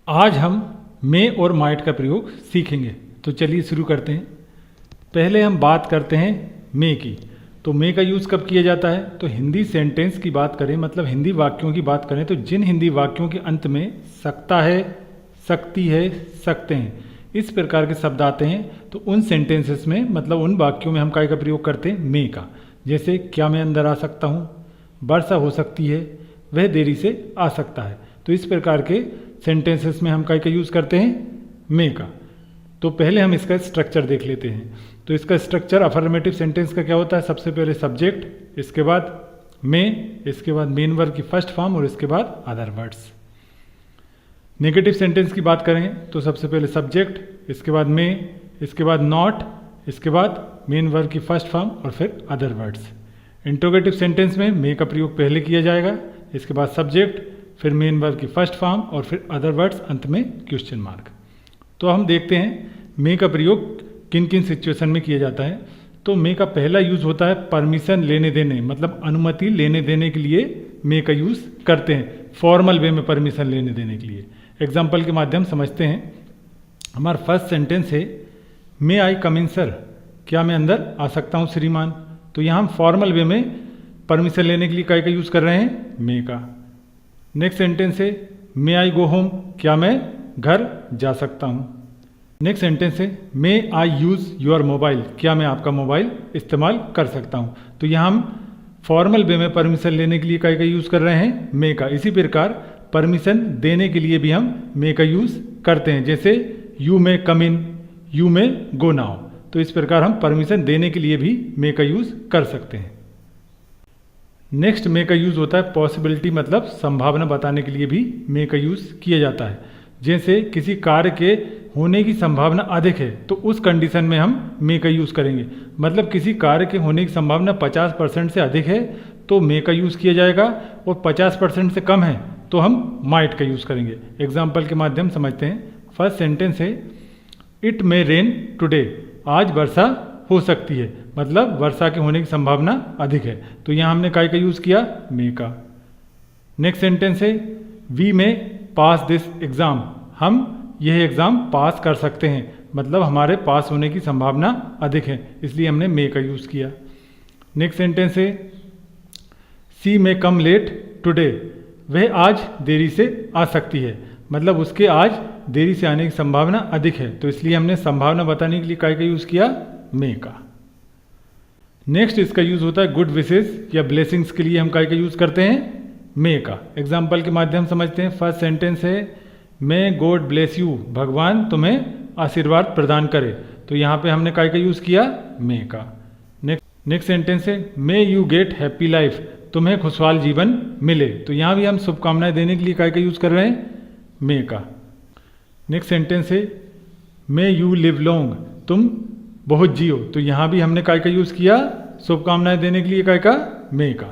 आज हम मे और माइट का प्रयोग सीखेंगे। तो चलिए शुरू करते हैं। पहले हम बात करते हैं मे की। तो मे का यूज़ कब किया जाता है? तो हिंदी सेंटेंस की बात करें, मतलब हिंदी वाक्यों की बात करें, तो जिन हिंदी वाक्यों के अंत में सकता है, सकती है, सकते हैं, इस प्रकार के शब्द आते हैं, तो उन सेंटेंसेस में, मतलब उन वाक्यों में हम काय का प्रयोग करते हैं? मे का। जैसे क्या मैं अंदर आ सकता हूँ, वर्षा हो सकती है, वह देरी से आ सकता है। तो इस प्रकार के सेंटेंसेस में हम काय का यूज़ करते हैं? मे का। तो पहले हम इसका स्ट्रक्चर देख लेते हैं। तो इसका स्ट्रक्चर अफर्मेटिव सेंटेंस का क्या होता है? सबसे पहले सब्जेक्ट, इसके बाद मे, इसके बाद मेन वर्ब की फर्स्ट फॉर्म और इसके बाद अदर वर्ड्स। नेगेटिव सेंटेंस की बात करें तो सबसे पहले सब्जेक्ट, इसके बाद मे, इसके बाद नॉट, इसके बाद मेन वर्ब की फर्स्ट फॉर्म और फिर अदर वर्ड्स। इंट्रोगेटिव सेंटेंस में मे का प्रयोग पहले किया जाएगा, इसके बाद सब्जेक्ट, फिर मेन वर्ब की फर्स्ट फॉर्म और फिर अदर वर्ड्स, अंत में क्वेश्चन मार्क। तो हम देखते हैं मे का प्रयोग किन किन सिचुएशन में किया जाता है। तो मे का पहला यूज़ होता है परमिशन लेने देने, मतलब अनुमति लेने देने के लिए मे का यूज़ करते हैं, फॉर्मल वे में परमिशन लेने देने के लिए। एग्जाम्पल के माध्यम समझते हैं। हमारा फर्स्ट सेंटेंस है, मे आई कम इन सर, क्या मैं अंदर आ सकता हूँ श्रीमान। तो यहाँ हम फॉर्मल वे में परमिशन लेने के लिए काय का यूज़ कर रहे हैं? मे का। नेक्स्ट सेंटेंस है, मे आई गो होम, क्या मैं घर जा सकता हूँ। नेक्स्ट सेंटेंस है, मे आई यूज़ योर मोबाइल, क्या मैं आपका मोबाइल इस्तेमाल कर सकता हूँ। तो यहाँ हम फॉर्मल वे में परमिशन लेने के लिए काय का यूज़ कर रहे हैं? मे का। इसी प्रकार परमिशन देने के लिए भी हम मे का यूज़ करते हैं, जैसे you may come in, you may go now. तो इस प्रकार हम परमिशन देने के लिए भी मे का यूज़ कर सकते हैं। नेक्स्ट मे का यूज़ होता है पॉसिबिलिटी, मतलब संभावना बताने के लिए भी मे का यूज़ किया जाता है। जैसे किसी कार्य के होने की संभावना अधिक है, तो उस कंडीशन में हम मे का यूज़ करेंगे। मतलब किसी कार्य के होने की संभावना 50% से अधिक है तो मे का यूज़ किया जाएगा, और 50% से कम है तो हम माइट का यूज़ करेंगे। एग्जाम्पल के माध्यम समझते हैं। फर्स्ट सेंटेंस है, इट मे रेन टुडे, आज वर्षा हो सकती है, मतलब वर्षा के होने की संभावना अधिक है। तो यहाँ हमने काय का यूज़ किया? मे का। नेक्स्ट सेंटेंस है, we may pass this exam, हम यह एग्ज़ाम पास कर सकते हैं, मतलब हमारे पास होने की संभावना अधिक है, इसलिए हमने मे का यूज़ किया। नेक्स्ट सेंटेंस है, सी मे कम लेट टुडे, वह आज देरी से आ सकती है, मतलब उसके आज देरी से आने की संभावना अधिक है, तो इसलिए हमने संभावना बताने के लिए काय का यूज़ किया? मे का। नेक्स्ट इसका यूज़ होता है गुड विशेस या ब्लेसिंग्स के लिए हम काय का यूज़ करते हैं? मे का। एग्जाम्पल के माध्यम समझते हैं। फर्स्ट सेंटेंस है, मे गॉड ब्लेस यू, भगवान तुम्हें आशीर्वाद प्रदान करे। तो यहाँ पे हमने काय का यूज़ किया? मे का। नेक्स्ट सेंटेंस है, may you get happy life, तुम्हें खुशहाल जीवन मिले। तो यहाँ भी हम शुभकामनाएं देने के लिए काय का यूज़ कर रहे हैं? मे का। नेक्स्ट सेंटेंस है, मे यू लिव लॉन्ग, तुम बहुत जियो। तो यहाँ भी हमने काय का यूज़ किया? शुभकामनाएं देने के लिए काय का? मे का।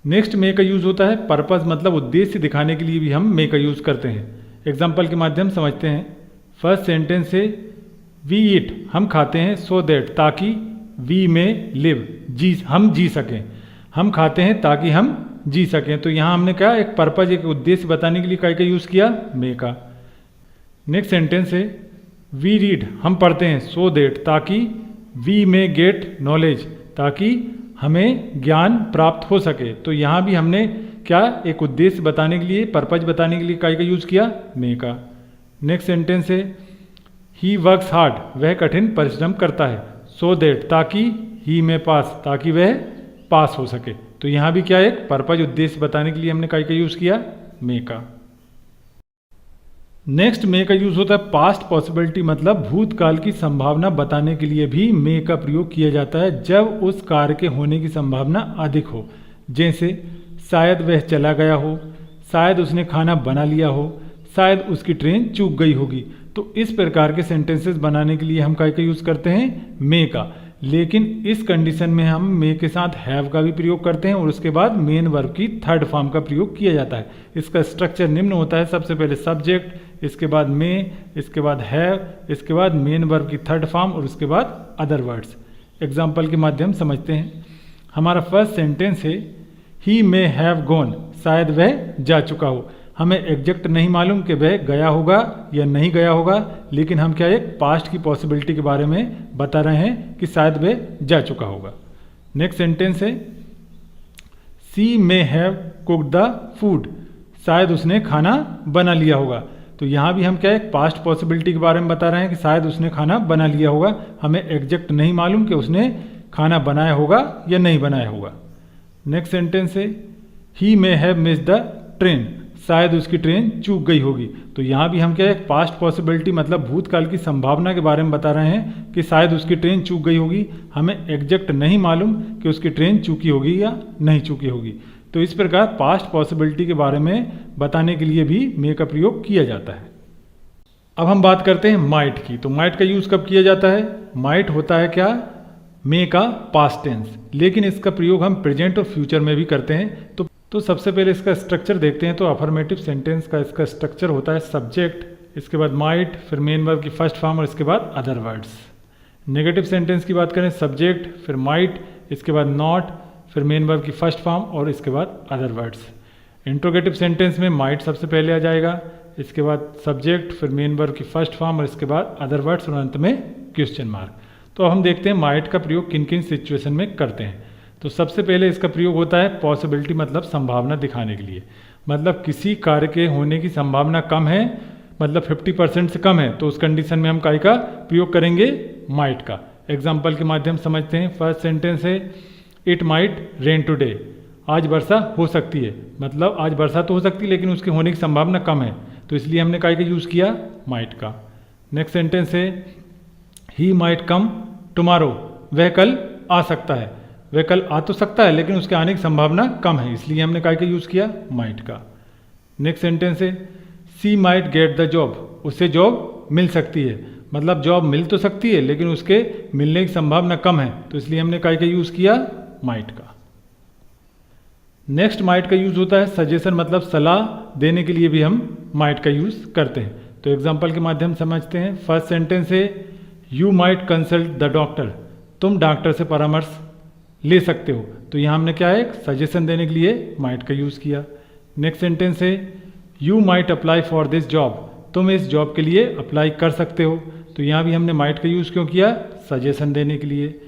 नेक्स्ट मे का यूज़ होता है पर्पस, मतलब उद्देश्य दिखाने के लिए भी हम मे का यूज़ करते हैं। एग्जाम्पल के माध्यम समझते हैं। फर्स्ट सेंटेंस है, वी ईट, हम खाते हैं, सो दैट, ताकि, वी में लिव, हम जी सकें। हम खाते हैं ताकि हम जी सकें। तो यहाँ हमने क्या, एक पर्पज, एक उद्देश्य बताने के लिए काय का यूज़ किया? मे का। नेक्स्ट सेंटेंस है, वी रीड, हम पढ़ते हैं, सो दैट, ताकि, वी में गेट नॉलेज, ताकि हमें ज्ञान प्राप्त हो सके। तो यहाँ भी हमने क्या, एक उद्देश्य बताने के लिए, पर्पज बताने के लिए काय का यूज़ किया? मे का। नेक्स्ट सेंटेंस है, ही वर्क्स हार्ड, वह कठिन परिश्रम करता है, सो दैट, ताकि, ही में पास, ताकि वह पास हो सके। तो यहाँ भी क्या, एक पर्पज, उद्देश्य बताने के लिए हमने काय का यूज़ किया? मे का। नेक्स्ट मे का यूज़ होता है पास्ट पॉसिबिलिटी, मतलब भूतकाल की संभावना बताने के लिए भी मे का प्रयोग किया जाता है, जब उस कार्य के होने की संभावना अधिक हो। जैसे शायद वह चला गया हो, शायद उसने खाना बना लिया हो, शायद उसकी ट्रेन चूक गई होगी। तो इस प्रकार के सेंटेंसेस बनाने के लिए हम काय का यूज़ करते हैं? मे का। लेकिन इस कंडीशन में हम मे के साथ हैव का भी प्रयोग करते हैं, और उसके बाद मेन वर्ब की थर्ड फॉर्म का प्रयोग किया जाता है। इसका स्ट्रक्चर निम्न होता है, सबसे पहले सब्जेक्ट, इसके बाद मे, इसके बाद हैव, इसके बाद मेन वर्ब की थर्ड फॉर्म और उसके बाद अदर वर्ड्स। एग्जाम्पल के माध्यम समझते हैं। हमारा फर्स्ट सेंटेंस है, ही मे हैव गॉन, शायद वह जा चुका हो, हमें एग्जैक्ट नहीं मालूम कि वह गया होगा या नहीं गया होगा, लेकिन हम क्या एक पास्ट की पॉसिबिलिटी के बारे में बता रहे हैं कि शायद वह जा चुका होगा। नेक्स्ट सेंटेंस है she may have cooked the food, शायद उसने खाना बना लिया होगा। तो यहाँ भी हम क्या एक पास्ट पॉसिबिलिटी के बारे में बता रहे हैं कि शायद उसने खाना बना लिया होगा, हमें एग्जैक्ट नहीं मालूम कि उसने खाना बनाया होगा या नहीं बनाया होगा। नेक्स्ट सेंटेंस है he may have miss the train, शायद उसकी ट्रेन चूक गई होगी। तो यहाँ भी हम क्या एक पास्ट पॉसिबिलिटी मतलब भूतकाल की संभावना के बारे में बता रहे हैं कि शायद उसकी ट्रेन चूक गई होगी, हमें एग्जैक्ट नहीं मालूम कि उसकी ट्रेन चूकी होगी या नहीं चूकी होगी। तो इस प्रकार पास्ट पॉसिबिलिटी के बारे में बताने के लिए भी मे का प्रयोग किया जाता है। अब हम बात करते हैं माइट की। तो माइट का यूज़ कब किया जाता है? माइट होता है क्या मे का पास्ट टेंस, लेकिन इसका प्रयोग हम प्रेजेंट और फ्यूचर में भी करते हैं। तो सबसे पहले इसका स्ट्रक्चर देखते हैं। तो अफर्मेटिव सेंटेंस का इसका स्ट्रक्चर होता है सब्जेक्ट, इसके बाद माइट, फिर मेन वर्ब की फर्स्ट फॉर्म और इसके बाद अदर वर्ड्स। नेगेटिव सेंटेंस की बात करें सब्जेक्ट, फिर माइट, इसके बाद नॉट, फिर मेन वर्ब की फर्स्ट फॉर्म और इसके बाद अदर वर्ड्स। इंट्रोगेटिव सेंटेंस में माइट सबसे पहले आ जाएगा, इसके बाद सब्जेक्ट, फिर मेन वर्ब की फर्स्ट फॉर्म और इसके बाद अदर वर्ड्स और अंत में क्वेश्चन मार्क। तो अब हम देखते हैं माइट का प्रयोग किन किन सिचुएशन में करते हैं। तो सबसे पहले इसका प्रयोग होता है पॉसिबिलिटी मतलब संभावना दिखाने के लिए, मतलब किसी कार्य के होने की संभावना कम है, मतलब 50% से कम है, तो उस कंडीशन में हम काय का प्रयोग करेंगे माइट का। एग्जाम्पल के माध्यम समझते हैं। फर्स्ट सेंटेंस है इट माइट रेन टुडे, आज वर्षा हो सकती है, मतलब आज वर्षा तो हो सकती है लेकिन उसके होने की संभावना कम है, तो इसलिए हमने काय का यूज़ किया माइट का। नेक्स्ट सेंटेंस है ही माइट कम टुमारो, वह कल आ सकता है, वह कल आ तो सकता है लेकिन उसके आने की संभावना कम है, इसलिए हमने काय का यूज़ किया माइट का। नेक्स्ट सेंटेंस है she might get the job, उससे जॉब मिल सकती है, मतलब जॉब मिल तो सकती है लेकिन उसके मिलने की संभावना कम है, तो इसलिए हमने काय का यूज़ किया माइट का। नेक्स्ट माइट का यूज़ होता है सजेशन, मतलब सलाह देने के लिए भी हम माइट का यूज़ करते हैं। तो एग्जाम्पल के माध्यम समझते हैं। फर्स्ट सेंटेंस है you might consult the doctor, तुम डॉक्टर से परामर्श ले सकते हो, तो यहाँ हमने क्या है एक सजेशन देने के लिए माइट का यूज़ किया। नेक्स्ट सेंटेंस है you might apply for this job, तुम इस जॉब के लिए अप्लाई कर सकते हो, तो यहाँ भी हमने माइट का यूज़ क्यों किया? सजेशन देने के लिए।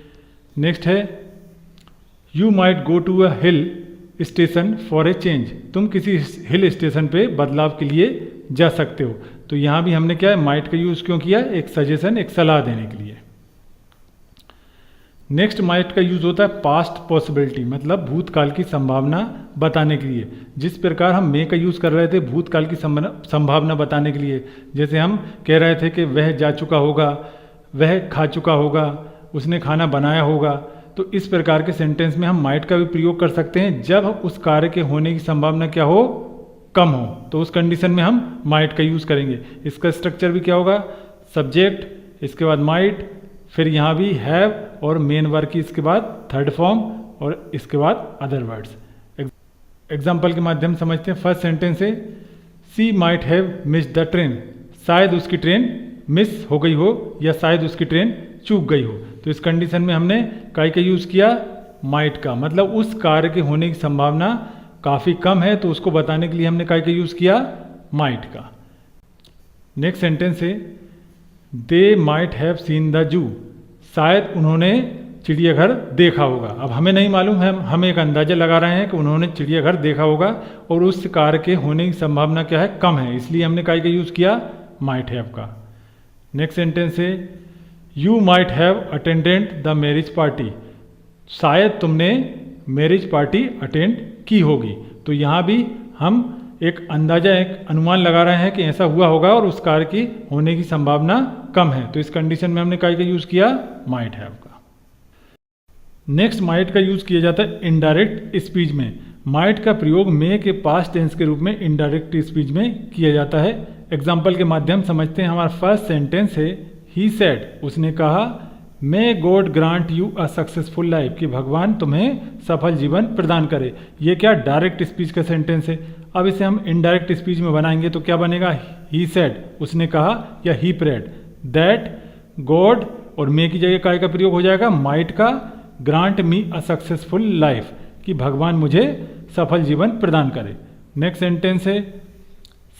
नेक्स्ट है you might go to a hill station for a change, तुम किसी हिल स्टेशन पे बदलाव के लिए जा सकते हो, तो यहाँ भी हमने क्या है माइट का यूज़ क्यों किया? एक सजेशन, एक सलाह देने के लिए। नेक्स्ट माइट का यूज़ होता है पास्ट पॉसिबिलिटी, मतलब भूतकाल की संभावना बताने के लिए। जिस प्रकार हम मे का यूज़ कर रहे थे भूतकाल की संभावना बताने के लिए, जैसे हम कह रहे थे कि वह जा चुका होगा, वह खा चुका होगा, उसने खाना बनाया होगा, तो इस प्रकार के सेंटेंस में हम माइट का भी प्रयोग कर सकते हैं जब उस कार्य के होने की संभावना क्या हो? कम हो, तो उस कंडीशन में हम माइट का यूज़ करेंगे। इसका स्ट्रक्चर भी क्या होगा? सब्जेक्ट, इसके बाद माइट, फिर यहाँ भी हैव और मेन वर्ब की इसके बाद थर्ड फॉर्म और इसके बाद अदर वर्ड्स। एग्जाम्पल के माध्यम समझते हैं। फर्स्ट सेंटेंस है she might have miss the train, शायद उसकी ट्रेन मिस हो गई हो या शायद उसकी ट्रेन चूक गई हो, तो इस कंडीशन में हमने काय का यूज़ किया? माइट का, मतलब उस कार्य के होने की संभावना काफ़ी कम है, तो उसको बताने के लिए हमने काय का यूज़ किया? माइट का। नेक्स्ट सेंटेंस है they might have seen the zoo, शायद उन्होंने चिड़ियाघर देखा होगा। अब हमें नहीं मालूम है, हम एक अंदाजा लगा रहे हैं कि उन्होंने चिड़ियाघर देखा होगा और उस कार्य के होने की संभावना क्या है? कम है, इसलिए हमने काय का यूज़ किया? माइट हैव का। नेक्स्ट सेंटेंस है you might have attended the marriage party, शायद तुमने मैरिज पार्टी अटेंड की होगी, तो यहाँ भी हम एक अंदाजा, एक अनुमान लगा रहे हैं कि ऐसा हुआ होगा और उस कार्य की होने की संभावना कम है, तो इस कंडीशन में हमने काय का यूज़ किया? माइट हैव का। नेक्स्ट माइट का यूज़ किया जाता है इनडायरेक्ट स्पीच में। माइट का प्रयोग मे के पास्ट टेंस के रूप में इनडायरेक्ट स्पीच में किया जाता है। एग्जाम्पल के माध्यम समझते हैं। हमारा फर्स्ट सेंटेंस है ही सेड, उसने कहा may God grant you a successful life, कि भगवान तुम्हें सफल जीवन प्रदान करे। ये क्या डायरेक्ट स्पीच का सेंटेंस है। अब इसे हम इनडायरेक्ट स्पीच में बनाएंगे तो क्या बनेगा? ही सेड, उसने कहा, या ही प्रेड दैट गॉड, और मे की जगह काय का प्रयोग हो जाएगा? माइट का। Grant me a successful life, कि भगवान मुझे सफल जीवन प्रदान करे। नेक्स्ट सेंटेंस है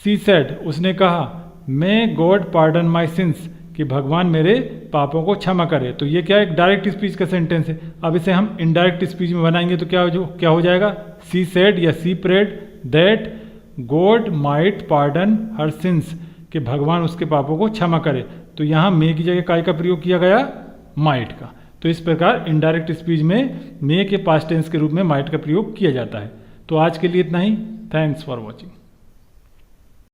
सी सेड, उसने कहा, मे गॉड पार्डन माई सिंस, कि भगवान मेरे पापों को क्षमा करे। तो ये क्या है, एक डायरेक्ट स्पीच का सेंटेंस है। अब इसे हम इनडायरेक्ट स्पीच में बनाएंगे तो क्या हो जाएगा, सी सेड या she prayed that God might pardon her sins, कि भगवान उसके पापों को क्षमा करे। तो यहाँ मे की जगह काय का प्रयोग किया गया, माइट का। तो इस प्रकार इनडायरेक्ट स्पीच में मे के पास्ट टेंस के रूप में माइट का प्रयोग किया जाता है। तो आज के लिए इतना ही। Thanks for watching.